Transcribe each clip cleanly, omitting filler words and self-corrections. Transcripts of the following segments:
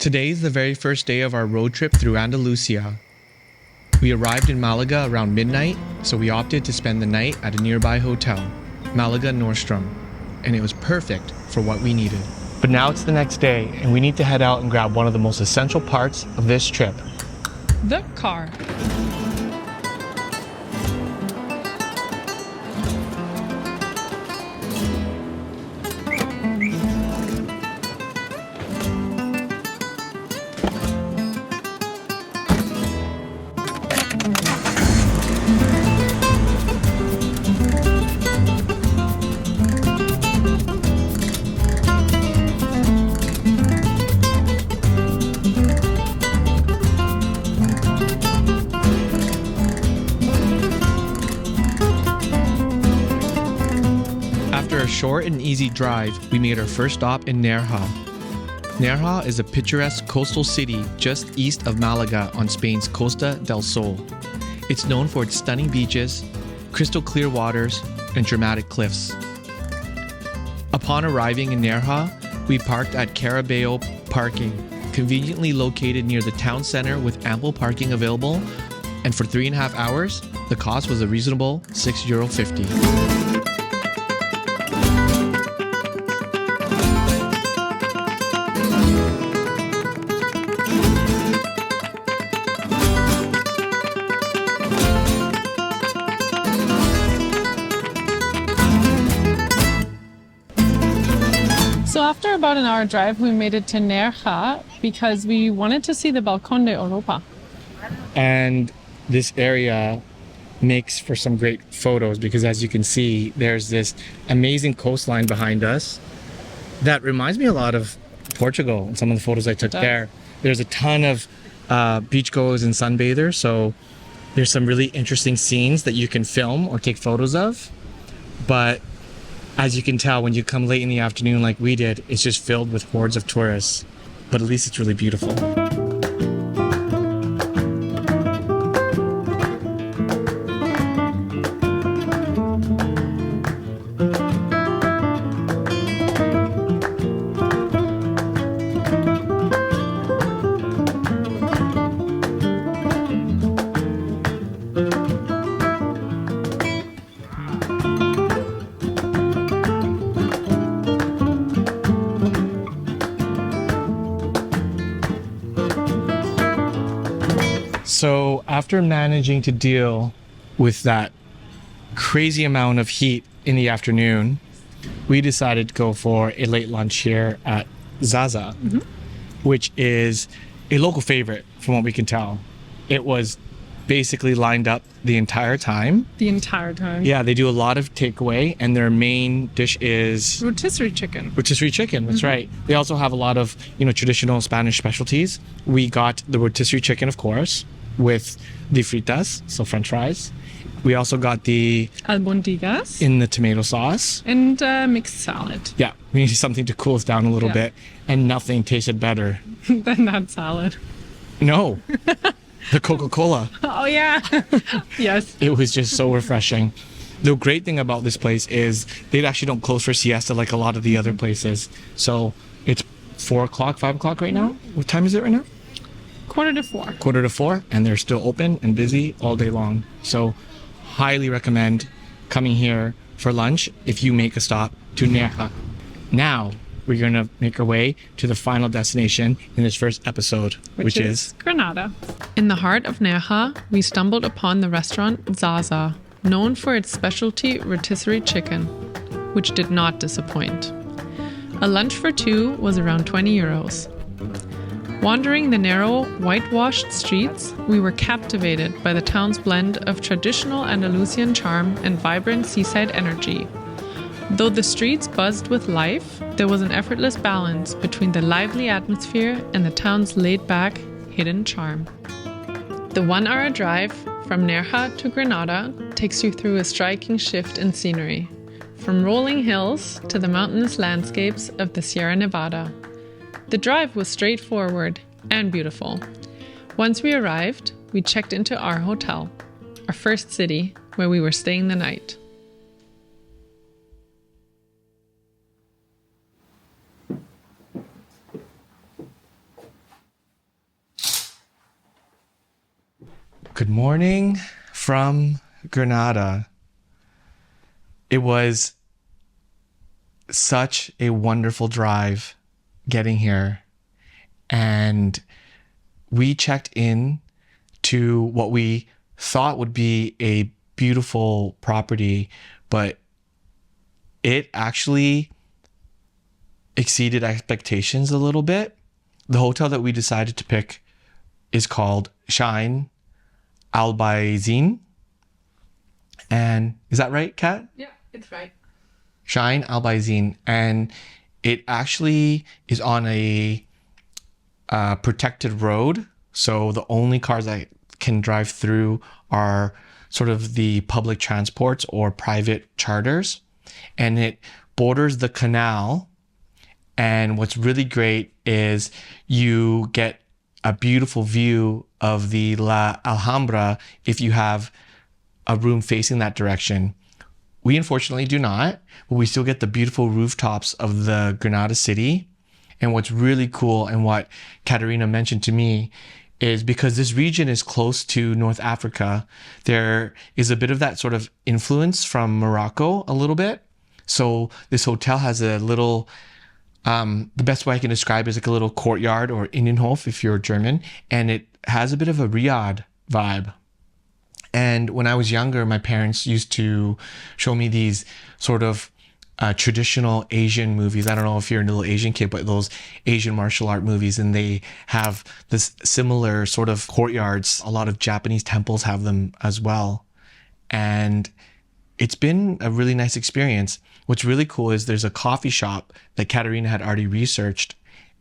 Today is the very first day of our road trip through Andalusia. We arrived in Malaga around midnight, so we opted to spend the night at a nearby hotel, Malaga Nordstrom, and it was perfect for what we needed. But now it's the next day, and we need to head out and grab one of the most essential parts of this trip. The car. After a short and easy drive, we made our first stop in Nerja. Nerja is a picturesque coastal city just east of Malaga on Spain's Costa del Sol. It's known for its stunning beaches, crystal clear waters, and dramatic cliffs. Upon arriving in Nerja, we parked at Carabao Parking, conveniently located near the town center with ample parking available, and for 3.5 hours, the cost was a reasonable €6.50. So after about an hour drive, we made it to Nerja because we wanted to see the Balcón de Europa. And this area makes for some great photos because, as you can see, there's this amazing coastline behind us that reminds me a lot of Portugal and some of the photos I took there. There's a ton of beachgoers and sunbathers, so there's some really interesting scenes that you can film or take photos of. But as you can tell, when you come late in the afternoon like we did, it's just filled with hordes of tourists. But at least it's really beautiful. So after managing to deal with that crazy amount of heat in the afternoon, we decided to go for a late lunch here at Zaza, which is a local favorite from what we can tell. It was basically lined up the entire time. The entire time. Yeah, they do a lot of takeaway, and their main dish is Rotisserie chicken. rotisserie chicken. That's right. They also have a lot of, traditional Spanish specialties. We got the rotisserie chicken, of course, with the fritas, so French fries. We also got the Albondigas. in the tomato sauce. And mixed salad. Yeah, we needed something to cool us down a little Yeah. bit, and nothing tasted better. Than that salad. No, the Coca-Cola. Oh yeah. Yes. It was just so refreshing. The great thing about this place is they actually don't close for siesta like a lot of the other places. So it's 4 o'clock, 5 o'clock right now. What time is it right now? 3:45. 3:45, and they're still open and busy all day long. So highly recommend coming here for lunch if you make a stop to Nerja. Now we're going to make our way to the final destination in this first episode, which is Granada. In the heart of Nerja, we stumbled upon the restaurant Zaza, known for its specialty rotisserie chicken, which did not disappoint. A lunch for two was around €20. Wandering the narrow, whitewashed streets, we were captivated by the town's blend of traditional Andalusian charm and vibrant seaside energy. Though the streets buzzed with life, there was an effortless balance between the lively atmosphere and the town's laid-back, hidden charm. The 1-hour drive from Nerja to Granada takes you through a striking shift in scenery, from rolling hills to the mountainous landscapes of the Sierra Nevada. The drive was straightforward and beautiful. Once we arrived, we checked into our hotel, our first city where we were staying the night. morning from Granada. It was such a wonderful drive getting here. And we checked in to what we thought would be a beautiful property, but it actually exceeded expectations a little bit. The hotel that we decided to pick is called Shine Al Baizin. And is that right, Kat? Yeah, it's right. Shine Al Baizin. And it actually is on a protected road. So the only cars that can drive through are sort of the public transports or private charters. And it borders the canal. And what's really great is you get a beautiful view of the La Alhambra if you have a room facing that direction. We unfortunately do not, but we still get the beautiful rooftops of the Granada city. And what's really cool, and what Katerina mentioned to me, is because this region is close to North Africa, there is a bit of that sort of influence from Morocco a little bit. So this hotel has a little, the best way I can describe it is like a little courtyard or Innenhof if you're German, and it has a bit of a Riyadh vibe. And when I was younger, my parents used to show me these sort of traditional Asian movies. I don't know if you're a little Asian kid, but those Asian martial art movies, and they have this similar sort of courtyards. A lot of Japanese temples have them as well. And it's been a really nice experience. What's really cool is there's a coffee shop that Katerina had already researched,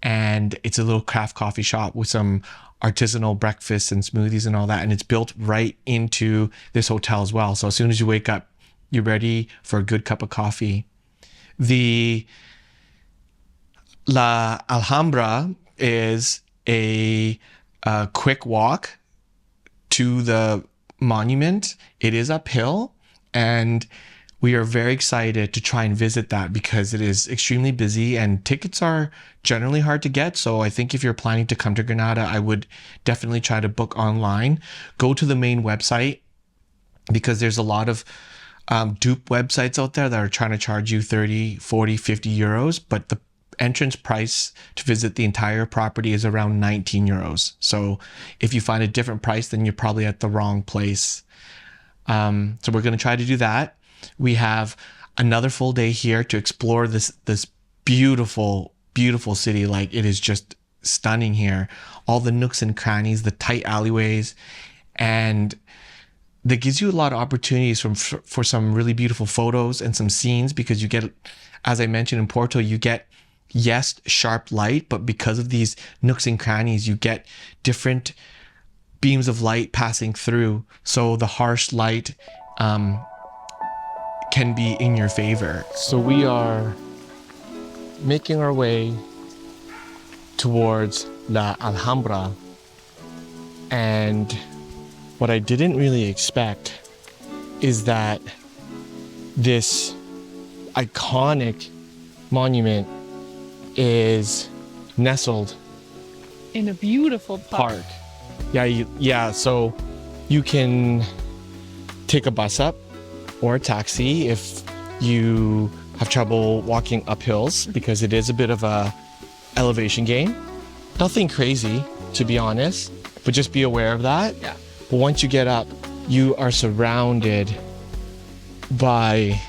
and it's a little craft coffee shop with some artisanal breakfasts and smoothies and all that. And it's built right into this hotel as well. So as soon as you wake up, you're ready for a good cup of coffee. The La Alhambra is a quick walk to the monument. It is uphill, and we are very excited to try and visit that because it is extremely busy and tickets are generally hard to get. So I think if you're planning to come to Granada, I would definitely try to book online. Go to the main website because there's a lot of dupe websites out there that are trying to charge you 30, 40, 50 euros. But the entrance price to visit the entire property is around 19 euros. So if you find a different price, then you're probably at the wrong place. So we're going to try to do that. We have another full day here to explore this beautiful, beautiful city. Like, it is just stunning here. All the nooks and crannies, the tight alleyways, and that gives you a lot of opportunities for some really beautiful photos and some scenes, because you get, as I mentioned in Porto, you get, yes, sharp light, but because of these nooks and crannies, you get different beams of light passing through. So the harsh light can be in your favor. So we are making our way towards La Alhambra, and what I didn't really expect is that this iconic monument is nestled in a beautiful park. Yeah, so you can take a bus up or a taxi if you have trouble walking up hills, because it is a bit of a elevation game. Nothing crazy, to be honest, but just be aware of that. Yeah. But once you get up, you are surrounded by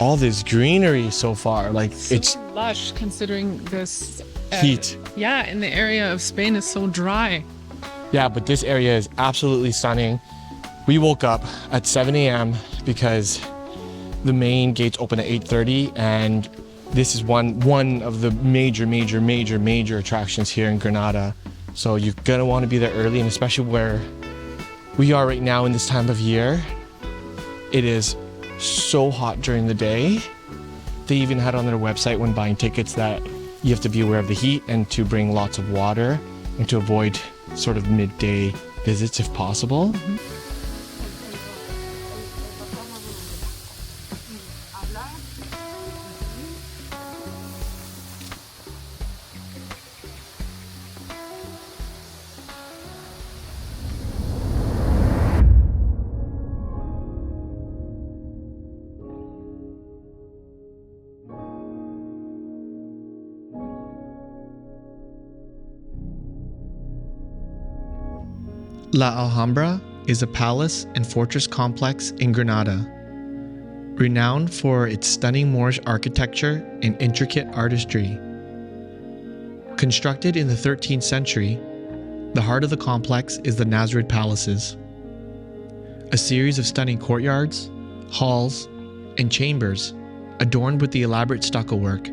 all this greenery so far. Like, So it's lush considering this heat. Yeah, in the area of Spain is so dry. Yeah, but this area is absolutely stunning. We woke up at 7 a.m. because the main gates open at 8:30, and this is one of the major attractions here in Granada. So you're gonna want to be there early, and especially where we are right now in this time of year, it is so hot during the day. They even had on their website when buying tickets that you have to be aware of the heat and to bring lots of water and to avoid sort of midday visits if possible. Mm-hmm. La Alhambra is a palace and fortress complex in Granada, renowned for its stunning Moorish architecture and intricate artistry. Constructed in the 13th century, the heart of the complex is the Nasrid Palaces, a series of stunning courtyards, halls, and chambers adorned with the elaborate stucco work,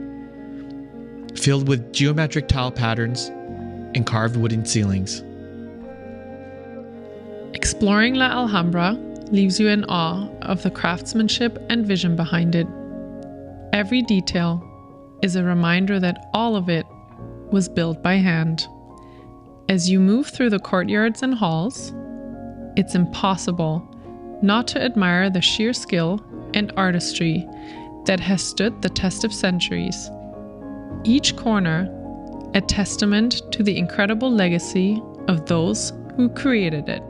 filled with geometric tile patterns and carved wooden ceilings. Exploring La Alhambra leaves you in awe of the craftsmanship and vision behind it. Every detail is a reminder that all of it was built by hand. As you move through the courtyards and halls, it's impossible not to admire the sheer skill and artistry that has stood the test of centuries. Each corner a testament to the incredible legacy of those who created it.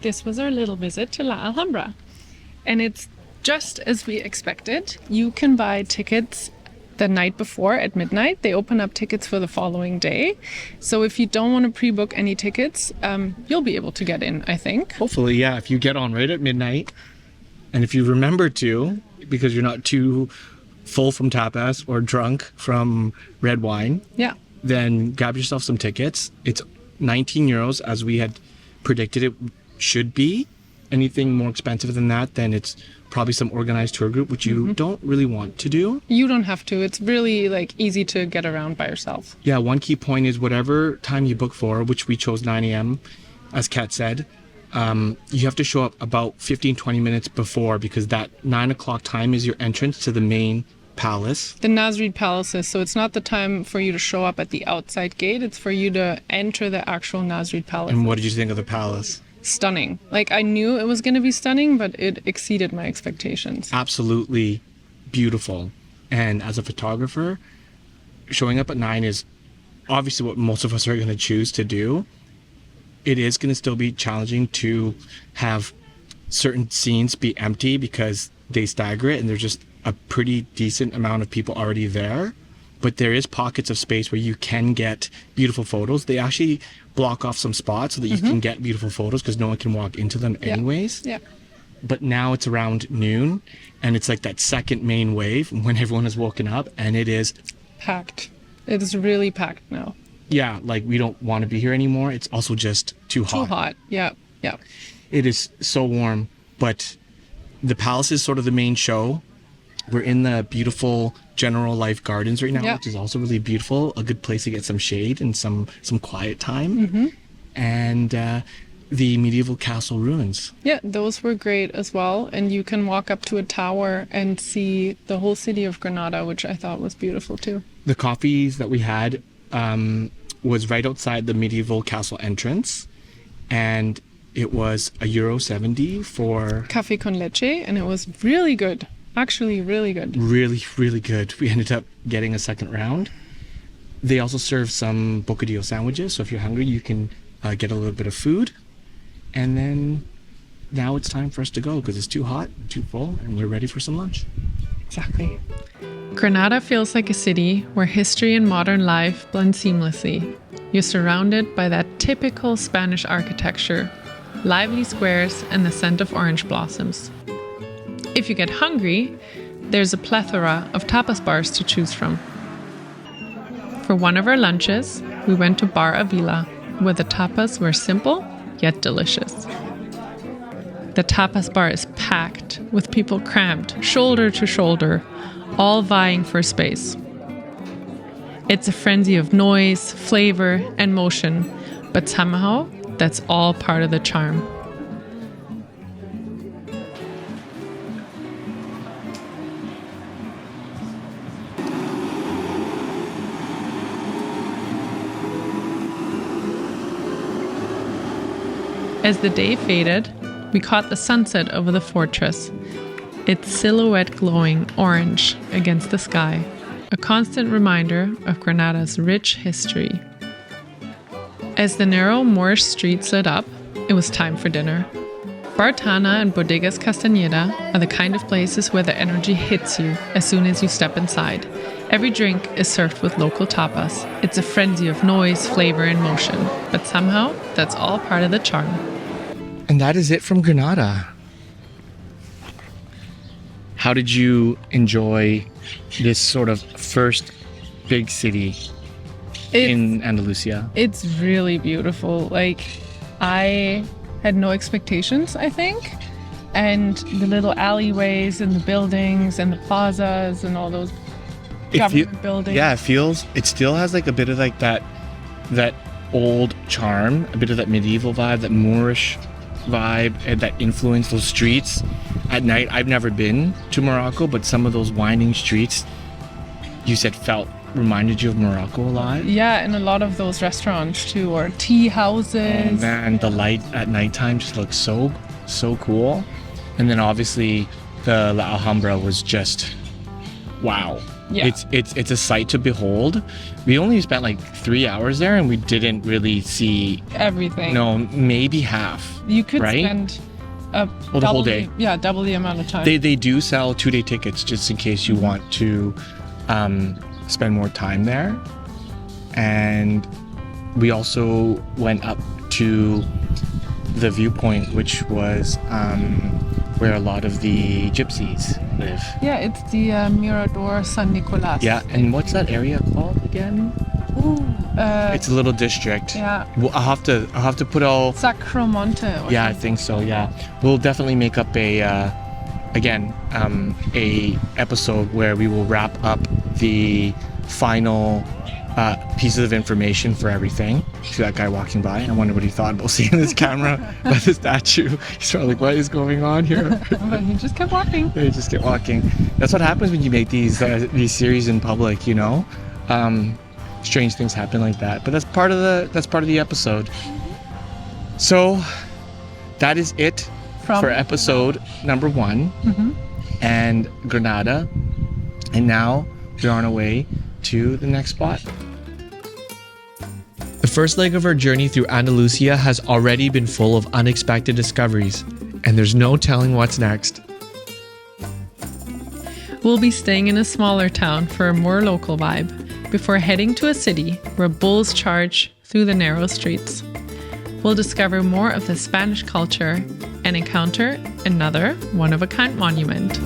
This was our little visit to La Alhambra, and it's just as we expected. You can buy tickets the night before at midnight. They open up tickets for the following day. So if you don't want to pre-book any tickets, you'll be able to get in, I think. Hopefully, yeah, if you get on right at midnight, and if you remember to, because you're not too full from tapas or drunk from red wine, Yeah. then grab yourself some tickets. It's 19 euros as we had predicted it should be. Anything more expensive than that, then it's probably some organized tour group, which you don't really want to do. You don't have to. It's really easy to get around by yourself. Yeah, one key point is whatever time you book for, which we chose 9 a.m., as Kat said, you have to show up about 15-20 minutes before, because that 9 o'clock time is your entrance to the main palace. The Nasrid Palaces, so it's not the time for you to show up at the outside gate, it's for you to enter the actual Nasrid Palace. And what did you think of the palace? Stunning. I knew it was going to be stunning, but it exceeded my expectations. Absolutely beautiful. And as a photographer, showing up at 9 is obviously what most of us are going to choose to do. It is going to still be challenging to have certain scenes be empty because they stagger it and there's just a pretty decent amount of people already there. But there is pockets of space where you can get beautiful photos. They actually block off some spots so that you can get beautiful photos because no one can walk into them anyways. Yeah. But now it's around noon and it's like that second main wave when everyone has woken up and it is Packed. It is really packed now. Yeah, we don't want to be here anymore. It's also just too hot. Too hot. Yeah. Yeah. It is so warm, but the palace is sort of the main show. We're in the beautiful General Life Gardens right now, which is also really beautiful. A good place to get some shade and some quiet time. And the medieval castle ruins. Yeah, those were great as well. And you can walk up to a tower and see the whole city of Granada, which I thought was beautiful too. The coffees that we had was right outside the medieval castle entrance. And it was €1.70 for Café con leche, and it was really good. Actually, really good. Really, really good. We ended up getting a second round. They also serve some bocadillo sandwiches, so if you're hungry, you can get a little bit of food. And then now it's time for us to go because it's too hot, too full, and we're ready for some lunch. Exactly. Granada feels like a city where history and modern life blend seamlessly. You're surrounded by that typical Spanish architecture, lively squares, and the scent of orange blossoms. If you get hungry, there's a plethora of tapas bars to choose from. For one of our lunches, we went to Bar Avila, where the tapas were simple yet delicious. The tapas bar is packed with people crammed shoulder to shoulder, all vying for space. It's a frenzy of noise, flavor, and motion, but somehow that's all part of the charm. As the day faded, we caught the sunset over the fortress, its silhouette glowing orange against the sky, a constant reminder of Granada's rich history. As the narrow Moorish streets lit up, it was time for dinner. Bartana and Bodegas Castañeda are the kind of places where the energy hits you as soon as you step inside. Every drink is served with local tapas. It's a frenzy of noise, flavor, and motion, but somehow that's all part of the charm. And that is it from Granada. How did you enjoy this sort of first big city in Andalusia? It's really beautiful. Like, I had no expectations, I think. And the little alleyways and the buildings and the plazas and all those government buildings. Yeah, it still has like a bit of like that old charm, a bit of that medieval vibe, that Moorish vibe, and that influence, those streets at night. I've never been to Morocco, but some of those winding streets you said reminded you of Morocco a lot. Yeah, and a lot of those restaurants too, or tea houses. Oh man, the light at nighttime just looks so cool. And then obviously the La Alhambra was just wow. Yeah. It's a sight to behold. We only spent like 3 hours there and we didn't really see everything. No, maybe half. You could right? spend the whole day. Yeah, double the amount of time. They do sell 2-day tickets just in case you want to spend more time there. And we also went up to the viewpoint, which was where a lot of the gypsies live. Yeah, it's the Mirador San Nicolas. Yeah, and what's that area called again? It's a little district. Yeah. Well, I'll have to put all. Sacromonte. Yeah, I think so. Yeah, we'll definitely make up a episode where we will wrap up the final pieces of information for everything. See that guy walking by? I wonder what he thought about seeing this camera by the statue. He's probably like, what is going on here? But he just kept walking. They just kept walking. That's what happens when you make these series in public, you know? Strange things happen like that. But that's part of the episode. So that is it for episode number 1 and Granada. And now we're on our way to the next spot. The first leg of our journey through Andalusia has already been full of unexpected discoveries, and there's no telling what's next. We'll be staying in a smaller town for a more local vibe before heading to a city where bulls charge through the narrow streets. We'll discover more of the Spanish culture and encounter another one-of-a-kind monument.